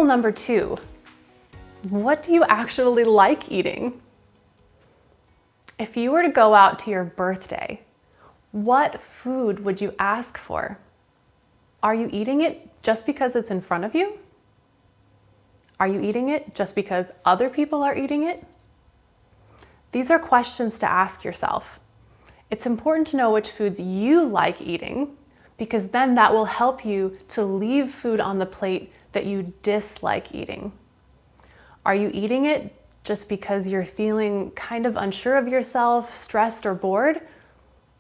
Rule number 2, what do you actually like eating? If you were to go out to your birthday, what food would you ask for? Are you eating it just because it's in front of you? Are you eating it just because other people are eating it? These are questions to ask yourself. It's important to know which foods you like eating, because then that will help you to leave food on the plate that you dislike eating. Are you eating it just because you're feeling kind of unsure of yourself, stressed or bored?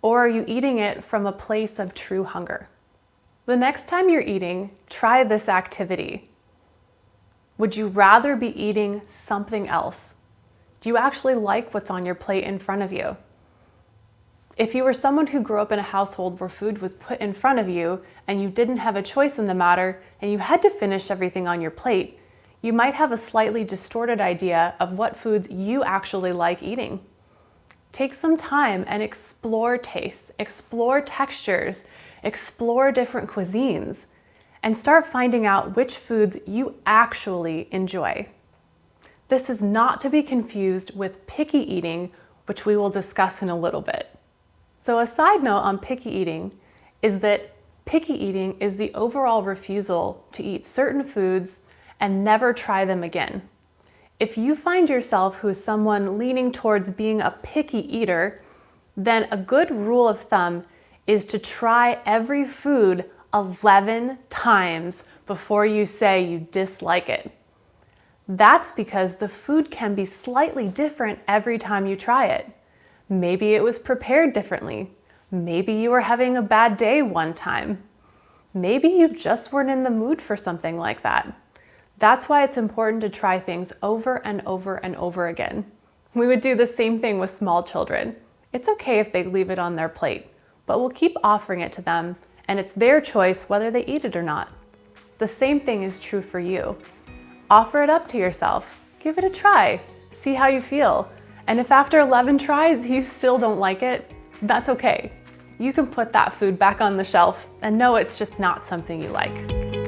Or are you eating it from a place of true hunger? The next time you're eating, try this activity. Would you rather be eating something else? Do you actually like what's on your plate in front of you? If you were someone who grew up in a household where food was put in front of you and you didn't have a choice in the matter and you had to finish everything on your plate, you might have a slightly distorted idea of what foods you actually like eating. Take some time and explore tastes, explore textures, explore different cuisines, and start finding out which foods you actually enjoy. This is not to be confused with picky eating, which we will discuss in a little bit. So a side note on picky eating is that picky eating is the overall refusal to eat certain foods and never try them again. If you find yourself who is someone leaning towards being a picky eater, then a good rule of thumb is to try every food 11 times before you say you dislike it. That's because the food can be slightly different every time you try it. Maybe it was prepared differently. Maybe you were having a bad day one time. Maybe you just weren't in the mood for something like that. That's why it's important to try things over and over and over again. We would do the same thing with small children. It's okay if they leave it on their plate, but we'll keep offering it to them, and it's their choice whether they eat it or not. The same thing is true for you. Offer it up to yourself. Give it a try. See how you feel. And if after 11 tries you still don't like it, that's okay. You can put that food back on the shelf and know it's just not something you like.